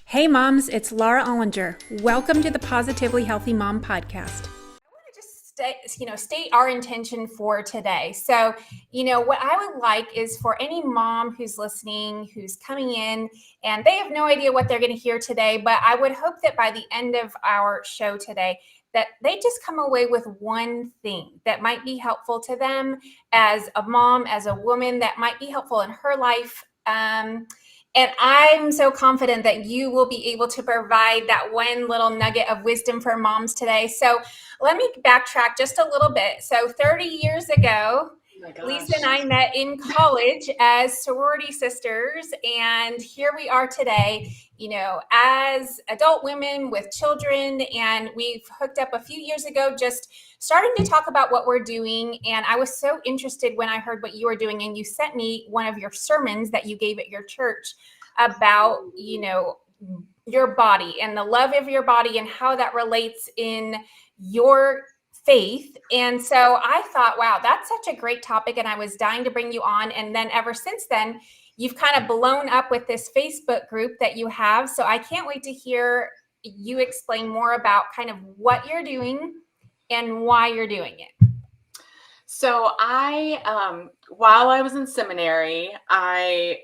Hey moms, it's Laura Ollinger. Welcome to the Positively Healthy Mom podcast. State our intention for today. So, what I would like is for any mom who's listening, who's coming in, and they have no idea what they're going to hear today, but I would hope that by the end of our show today, that they just come away with one thing that might be helpful to them as a mom, as a woman, that might be helpful in her life. And I'm so confident that you will be able to provide that one little nugget of wisdom for moms today. So let me backtrack just a little bit. So 30 years ago, Lisa and I met in college as sorority sisters, and here we are today, as adult women with children, and we've hooked up a few years ago, just starting to talk about what we're doing. And I was so interested when I heard what you were doing, and you sent me one of your sermons that you gave at your church about, your body and the love of your body and how that relates in your faith. And so I thought, wow, that's such a great topic. And I was dying to bring you on. And then ever since then, you've kind of blown up with this Facebook group that you have. So I can't wait to hear you explain more about kind of what you're doing and why you're doing it. So while I was in seminary, I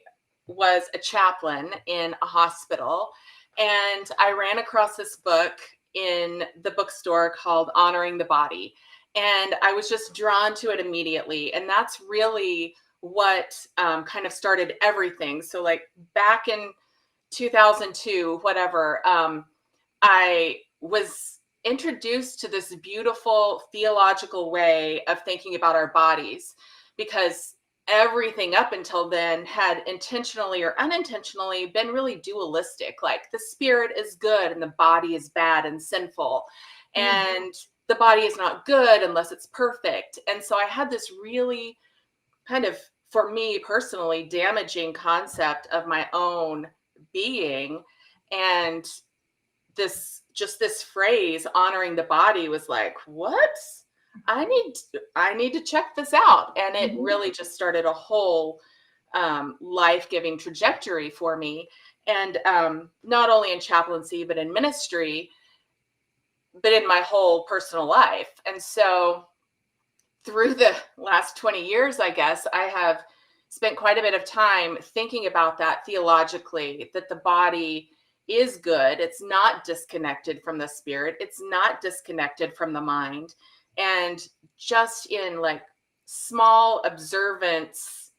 was a chaplain in a hospital, and I ran across this book in the bookstore called Honoring the Body. And I was just drawn to it immediately. And that's really what kind of started everything. So like back in 2002, I was introduced to this beautiful theological way of thinking about our bodies, because everything up until then had intentionally or unintentionally been really dualistic. Like the spirit is good and the body is bad and sinful. And the body is not good unless it's perfect. And so I had this really kind of, for me personally, damaging concept of my own being. And this phrase, honoring the body, was like, what? I need to check this out. And it really just started a whole life-giving trajectory for me. And not only in chaplaincy, but in ministry, but in my whole personal life. And so through the last 20 years, I guess, I have spent quite a bit of time thinking about that theologically, that the body is good. It's not disconnected from the spirit. It's not disconnected from the mind. And just in like small observance,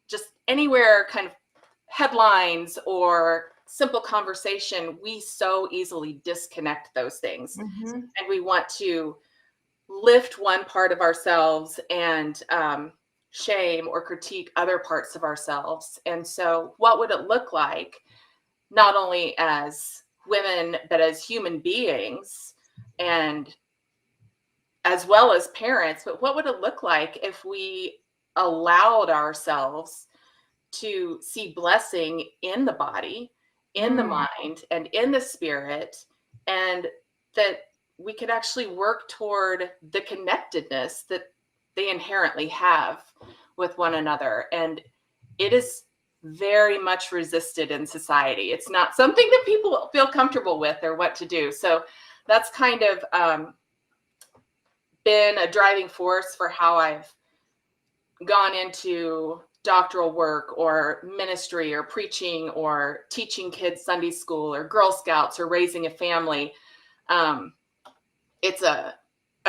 just anywhere, kind of headlines or simple conversation, we so easily disconnect those things. And we want to lift one part of ourselves and shame or critique other parts of ourselves. And so what would it look like, not only as women, but as human beings, and as well as parents, but what would it look like if we allowed ourselves to see blessing in the body, in the mind, and in the spirit, and that we could actually work toward the connectedness that they inherently have with one another. And it is very much resisted in society. It's not something that people feel comfortable with or what to do. So that's kind of been a driving force for how I've gone into doctoral work or ministry or preaching or teaching kids Sunday school or Girl Scouts or raising a family. It's a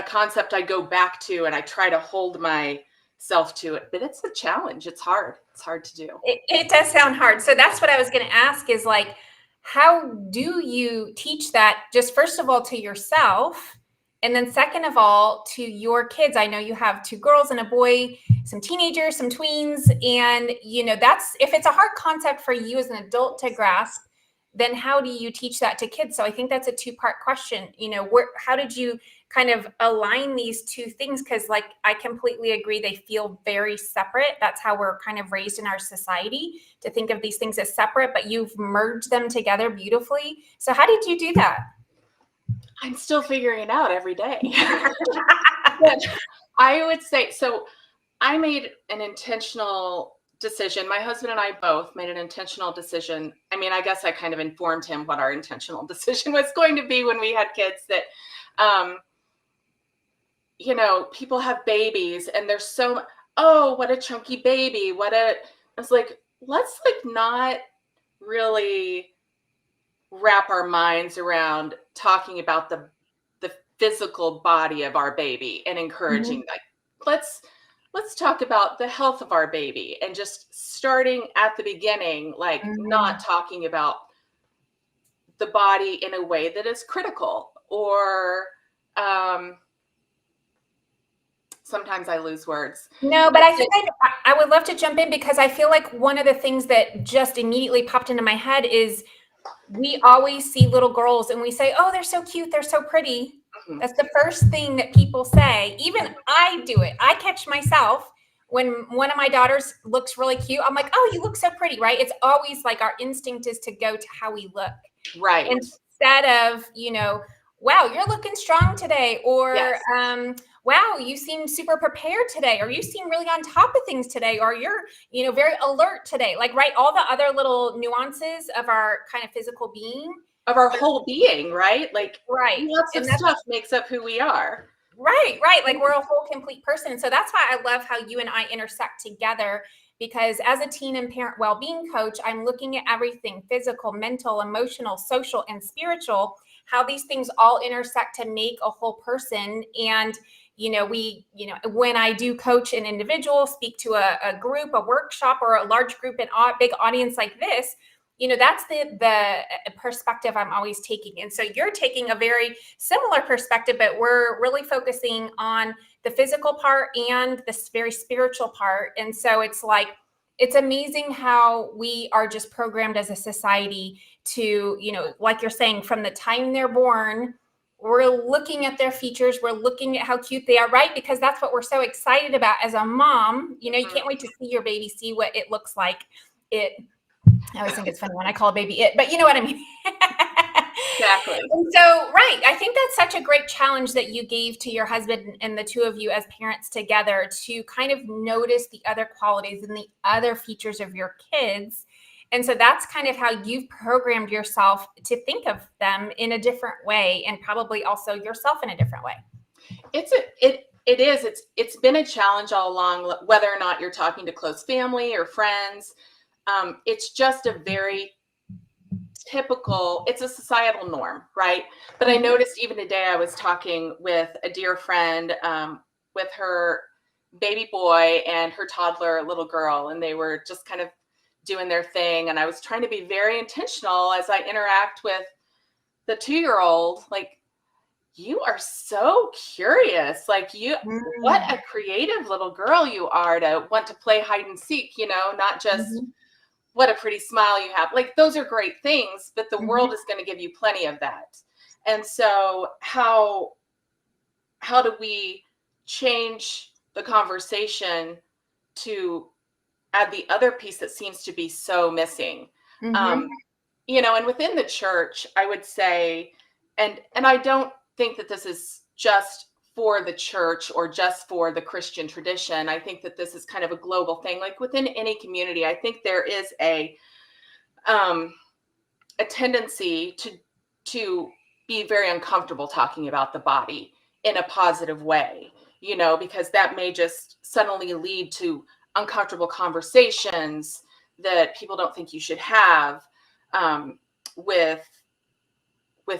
concept I go back to, and I try to hold myself to it, but it's a challenge. It's hard. It's hard to do. It does sound hard. So that's what I was going to ask is like, how do you teach that, just first of all, to yourself? And then second of all, to your kids? I know you have 2 girls and a boy, some teenagers, some tweens. And, that's, if it's a hard concept for you as an adult to grasp, then how do you teach that to kids? So I think that's a 2-part question. How did you kind of align these 2 things? Because like, I completely agree. They feel very separate. That's how we're kind of raised in our society, to think of these things as separate, but you've merged them together beautifully. So how did you do that? I'm still figuring it out every day. But I would say, so I made an intentional decision. My husband and I both made an intentional decision. I mean, I guess I kind of informed him what our intentional decision was going to be when we had kids, that, people have babies and there's oh, what a chunky baby. I was like, let's not really wrap our minds around talking about the physical body of our baby and encouraging let's talk about the health of our baby, and just starting at the beginning, not talking about the body in a way that is critical, or sometimes I lose words. No, but I think I would love to jump in, because I feel like one of the things that just immediately popped into my head is we always see little girls and we say, oh, they're so cute, they're so pretty. Mm-hmm. That's the first thing that people say. Even I do it. I catch myself when one of my daughters looks really cute. I'm like, oh, you look so pretty, right? It's always like our instinct is to go to how we look. Right. Instead of, wow, you're looking strong today, or yes. Wow, you seem super prepared today, or you seem really on top of things today, or you're, very alert today. Like, right, all the other little nuances of our kind of physical being. Of our whole being, right? Like, right. Lots of stuff makes up who we are. Right. Like, we're a whole complete person. So that's why I love how you and I intersect together, because as a teen and parent well-being coach, I'm looking at everything: physical, mental, emotional, social, and spiritual, how these things all intersect to make a whole person. And when I do coach an individual, speak to a group, a workshop, or a large group, and a big audience like this, that's the perspective I'm always taking. And so you're taking a very similar perspective, but we're really focusing on the physical part and this very spiritual part. And so it's amazing how we are just programmed as a society to, like you're saying, from the time they're born, we're looking at their features. We're looking at how cute they are, right? Because that's what we're so excited about as a mom. You can't wait to see your baby, see what it looks like. I always think it's funny when I call a baby it, but you know what I mean? Exactly. And so, right, I think that's such a great challenge that you gave to your husband and the two of you as parents together, to kind of notice the other qualities and the other features of your kids. And so that's kind of how you've programmed yourself to think of them in a different way, and probably also yourself in a different way. It's been a challenge all along, whether or not you're talking to close family or friends. It's just a very typical, it's a societal norm, right? But I noticed even today, I was talking with a dear friend with her baby boy and her toddler little girl, and they were just kind of doing their thing. And I was trying to be very intentional as I interact with the 2-year-old, like, you are so curious. Like, what a creative little girl you are to want to play hide and seek, not just what a pretty smile you have. Like, those are great things, but the world is going to give you plenty of that. And so how do we change the conversation to add the other piece that seems to be so missing? And within the church, I would say, and I don't think that this is just for the church or just for the Christian tradition. I think that this is kind of a global thing. Like, within any community, I think there is a tendency to be very uncomfortable talking about the body in a positive way, because that may just suddenly lead to uncomfortable conversations that people don't think you should have with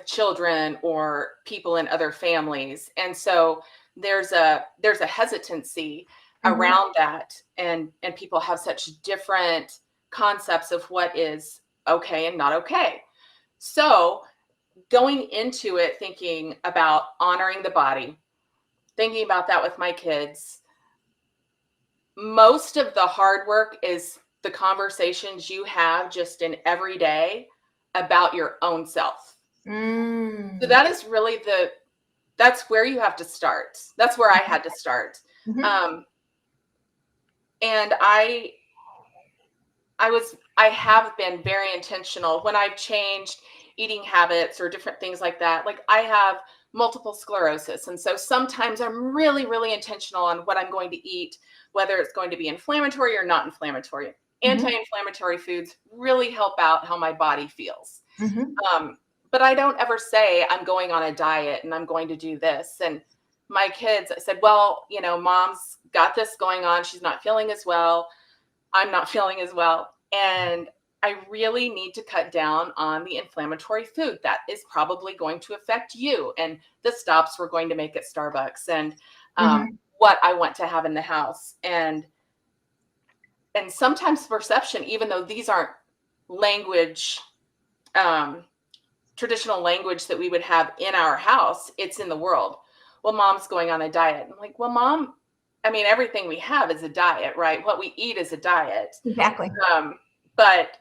children or people in other families. And so there's a hesitancy around that, and people have such different concepts of what is okay and not okay. So going into it, thinking about honoring the body, thinking about that with my kids, most of the hard work is the conversations you have just in every day about your own self. So that is really that's where you have to start. That's where I had to start. And I have been very intentional when I've changed. eating habits or different things like that. Like I have multiple sclerosis. And so sometimes I'm really, really intentional on what I'm going to eat, whether it's going to be inflammatory or not inflammatory. Anti-inflammatory foods really help out how my body feels. But I don't ever say I'm going on a diet and I'm going to do this. And my kids, I said, well, you know, mom's got this going on. She's not feeling as well. I'm not feeling as well. And I really need to cut down on the inflammatory food that is probably going to affect you and the stops we're going to make at Starbucks and what I want to have in the house. And sometimes perception, even though these aren't language, traditional language that we would have in our house, it's in the world. Well, mom's going on a diet. I'm like, well, mom, I mean, everything we have is a diet, right? What we eat is a diet. Exactly. But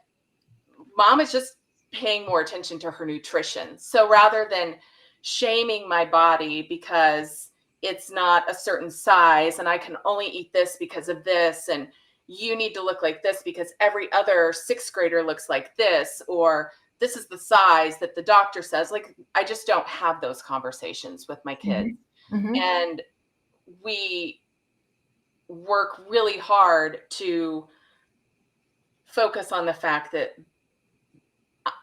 mom is just paying more attention to her nutrition. So rather than shaming my body because it's not a certain size and I can only eat this because of this, and you need to look like this because every other sixth grader looks like this, or this is the size that the doctor says, like, I just don't have those conversations with my kids. And we work really hard to focus on the fact that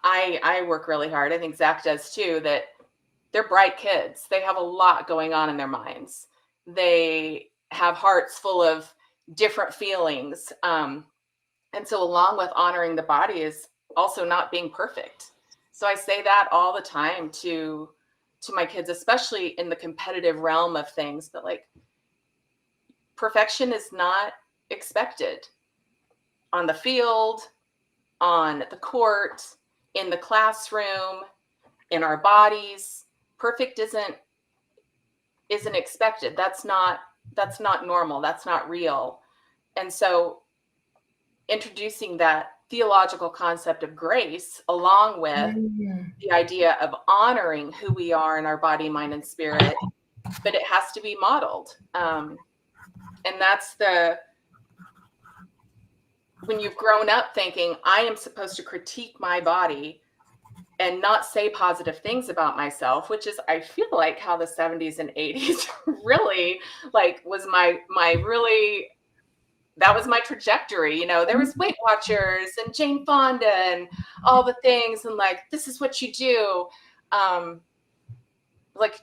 I work really hard. I think Zach does too, that they're bright kids. They have a lot going on in their minds. They have hearts full of different feelings. And so along with honoring the body is also not being perfect. So I say that all the time to my kids, especially in the competitive realm of things, but like perfection is not expected on the field, on the court, in the classroom, in our bodies. Perfect isn't expected. That's not normal. That's not real. And so introducing that theological concept of grace along with the idea of honoring who we are in our body, mind, and spirit, but it has to be modeled. And that's when you've grown up thinking I am supposed to critique my body and not say positive things about myself, which is, I feel like, how the 70s and 80s really was my really, that was my trajectory. You know, there was Weight Watchers and Jane Fonda and all the things, and like, this is what you do. Like,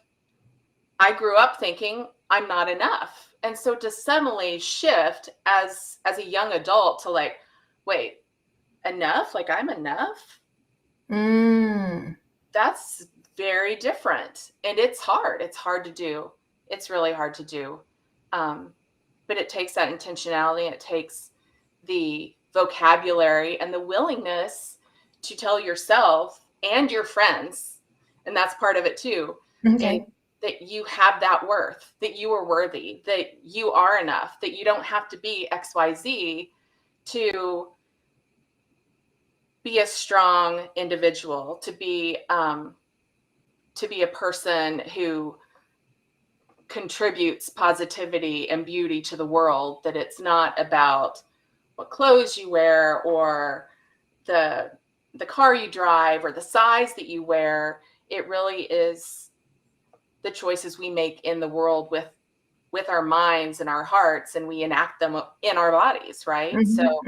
I grew up thinking I'm not enough. And so to suddenly shift as a young adult to like, wait, enough? Like, I'm enough? That's very different. And it's hard. It's hard to do. It's really hard to do. But it takes that intentionality. It takes the vocabulary and the willingness to tell yourself and your friends, and that's part of it too, that you have that worth, that you are worthy, that you are enough, that you don't have to be XYZ to be a strong individual, to be a person who contributes positivity and beauty to the world, that it's not about what clothes you wear or the car you drive or the size that you wear. It really is the choices we make in the world with our minds and our hearts, and we enact them in our bodies, right? So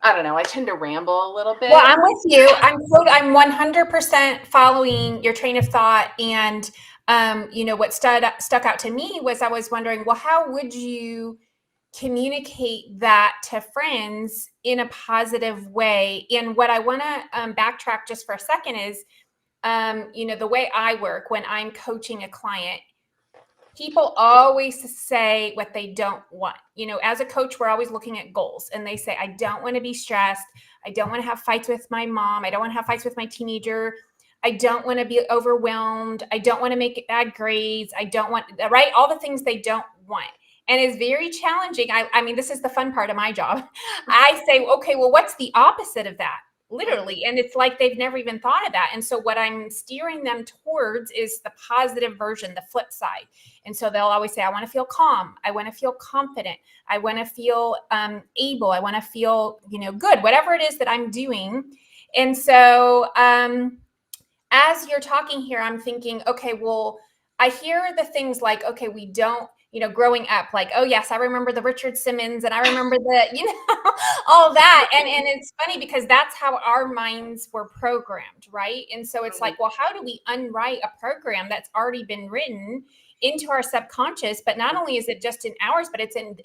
I don't know. I tend to ramble a little bit. Well, I'm with you. I'm 100% following your train of thought. And, what stuck out to me was I was wondering, well, how would you communicate that to friends in a positive way? And what I want to backtrack just for a second is, the way I work when I'm coaching a client, people always say what they don't want. As a coach, we're always looking at goals, and they say, I don't want to be stressed. I don't want to have fights with my mom. I don't want to have fights with my teenager. I don't want to be overwhelmed. I don't want to make bad grades. I don't want, right? All the things they don't want. And it's very challenging. I mean, this is the fun part of my job. I say, okay, well, what's the opposite of that? Literally. And it's like they've never even thought of that. And so what I'm steering them towards is the positive version, the flip side. And so they'll always say, I want to feel calm. I want to feel confident. I want to feel able. I want to feel, good, whatever it is that I'm doing. And so as you're talking here, I'm thinking, okay, well, I hear the things like, okay, we don't, growing up, like, oh yes, I remember the Richard Simmons, and I remember the, all that. And it's funny because that's how our minds were programmed, right? And so it's like, well, how do we unwrite a program that's already been written into our subconscious? But not only is it just in ours, but it's in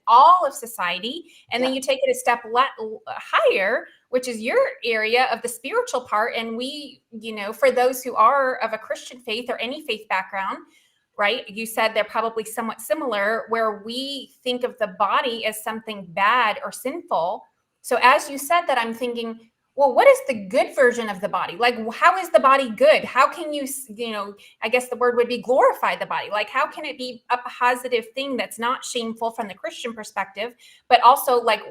all of society. And then you take it a step higher, which is your area of the spiritual part. And we, for those who are of a Christian faith or any faith background, right? You said they're probably somewhat similar, where we think of the body as something bad or sinful. So as you said that, I'm thinking, well, what is the good version of the body? Like, how is the body good? How can you, I guess the word would be glorify the body. Like, how can it be a positive thing that's not shameful from the Christian perspective, but also like,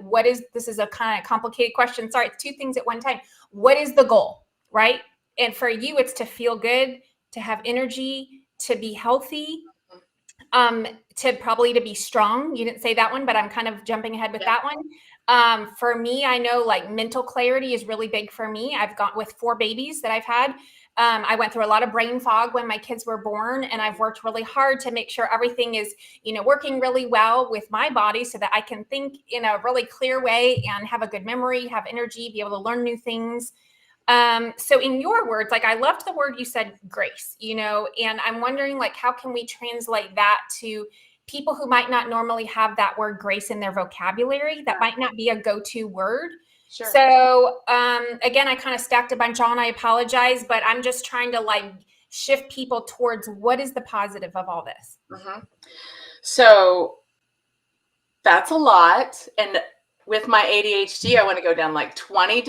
this is a kind of complicated question. Sorry, it's two things at one time. What is the goal, right? And for you, it's to feel good, to have energy, to be healthy, to be strong. You didn't say that one, but I'm kind of jumping ahead with that one. For me, I know like mental clarity is really big for me. I've got with 4 babies that I've had. I went through a lot of brain fog when my kids were born, and I've worked really hard to make sure everything is, working really well with my body so that I can think in a really clear way and have a good memory, have energy, be able to learn new things. So in your words, like I loved the word you said, grace, and I'm wondering like, how can we translate that to people who might not normally have that word grace in their vocabulary? That might not be a go-to word. Sure. So again, I kind of stacked a bunch on, I apologize, but I'm just trying to like shift people towards what is the positive of all this. Mm-hmm. So that's a lot. And with my ADHD, I want to go down like 20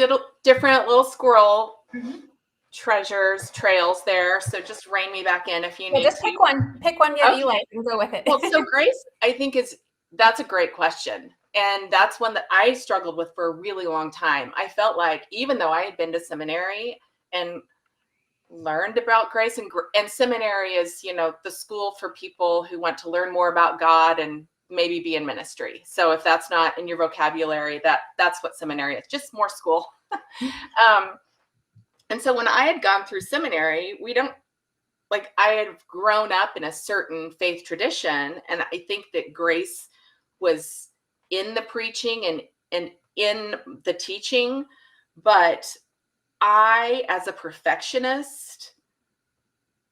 different little squirrel trails there. So just rein me back in if you need just to. pick one that you like and go with it. Well, so grace, I think that's a great question. And that's one that I struggled with for a really long time. I felt like even though I had been to seminary and learned about grace, and seminary is, the school for people who want to learn more about God and maybe be in ministry. So if that's not in your vocabulary, that's what seminary is, just more school. And so when I had gone through seminary, I had grown up in a certain faith tradition, and I think that grace was in the preaching and in the teaching, but I, as a perfectionist,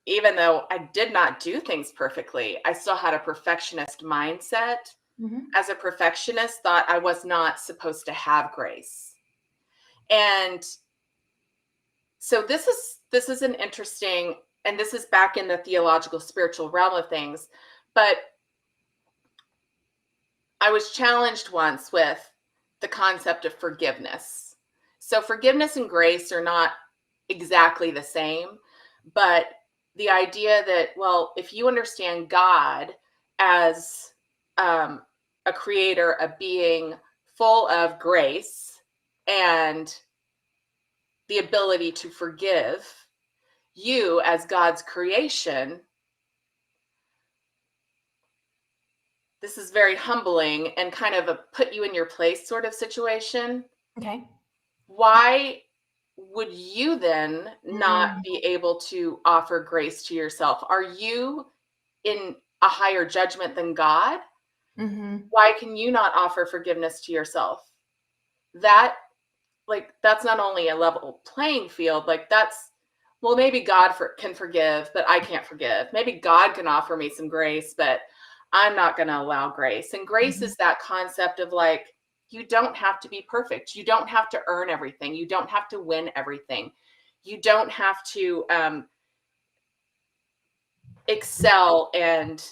even though I did not do things perfectly, I still had a perfectionist mindset. Mm-hmm. As a perfectionist, thought I was not supposed to have grace. And so this is an interesting, and this is back in the theological spiritual realm of things, but I was challenged once with the concept of forgiveness. So forgiveness and grace are not exactly the same, but the idea that, well, if you understand God as a creator, a being full of grace and the ability to forgive, you as God's creation, this is very humbling and kind of a put you in your place sort of situation. Okay. Why would you then not be able to offer grace to yourself? Are you in a higher judgment than God? Mm-hmm. Why can you not offer forgiveness to yourself? That's not only a level playing field, well, maybe God can forgive, but I can't forgive. Maybe God can offer me some grace, but I'm not going to allow grace. And grace is that concept of you don't have to be perfect. You don't have to earn everything. You don't have to win everything. You don't have to excel and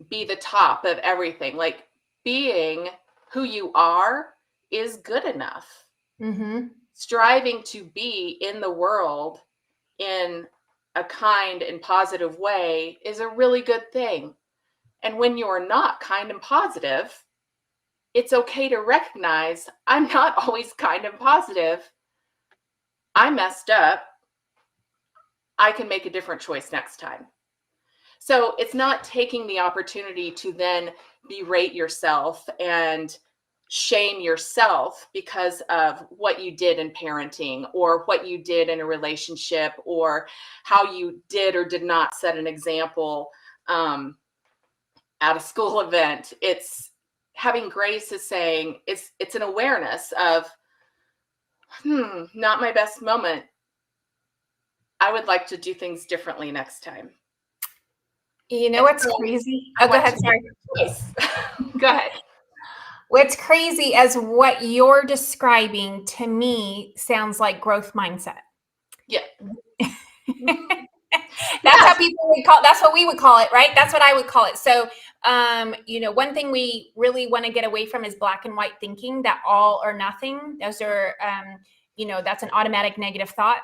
be the top of everything. Being who you are is good enough. Mm-hmm. Striving to be in the world in a kind and positive way is a really good thing. And when you're not kind and positive, it's okay to recognize I'm not always kind and positive. I messed up. I can make a different choice next time. So it's not taking the opportunity to then berate yourself and shame yourself because of what you did in parenting or what you did in a relationship or how you did or did not set an example at a school event. It's having grace is saying it's an awareness of, not my best moment. I would like to do things differently next time. You know what's crazy? Oh, go ahead. Sorry. Go ahead. What's crazy as what you're describing to me sounds like growth mindset. Yeah. That's how people would call, that's what we would call it, right? That's what I would call it. So, one thing we really want to get away from is black and white thinking, that all or nothing. Those are, that's an automatic negative thought.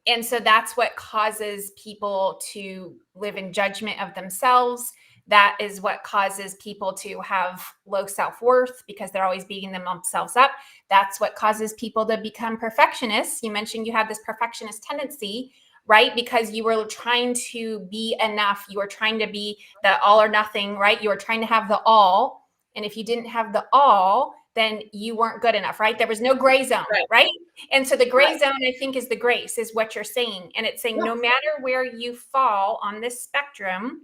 And so that's what causes people to live in judgment of themselves. That is what causes people to have low self-worth because they're always beating themselves up. That's what causes people to become perfectionists. You mentioned you have this perfectionist tendency, right? Because you were trying to be enough. You were trying to be the all or nothing, right? You were trying to have the all. And if you didn't have the all, then you weren't good enough, right? There was no gray zone, right? And so the gray zone, I think, is the grace, is what you're saying. And it's saying no matter where you fall on this spectrum,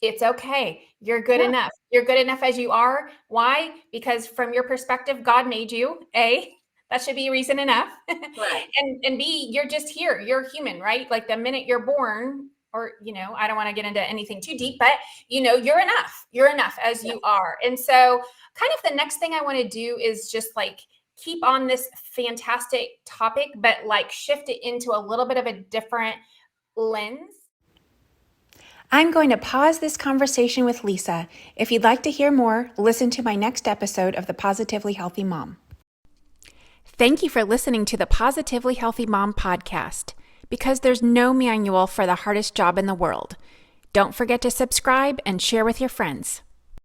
it's okay. You're good enough. You're good enough as you are. Why? Because from your perspective, God made you. A, that should be reason enough. Right. And B, you're just here. You're human, right? Like the minute you're born, or, I don't want to get into anything too deep, but, you're enough. You're enough as you are. And so kind of the next thing I want to do is just like keep on this fantastic topic, but like shift it into a little bit of a different lens. I'm going to pause this conversation with Lisa. If you'd like to hear more, listen to my next episode of The Positively Healthy Mom. Thank you for listening to the Positively Healthy Mom podcast, because there's no manual for the hardest job in the world. Don't forget to subscribe and share with your friends.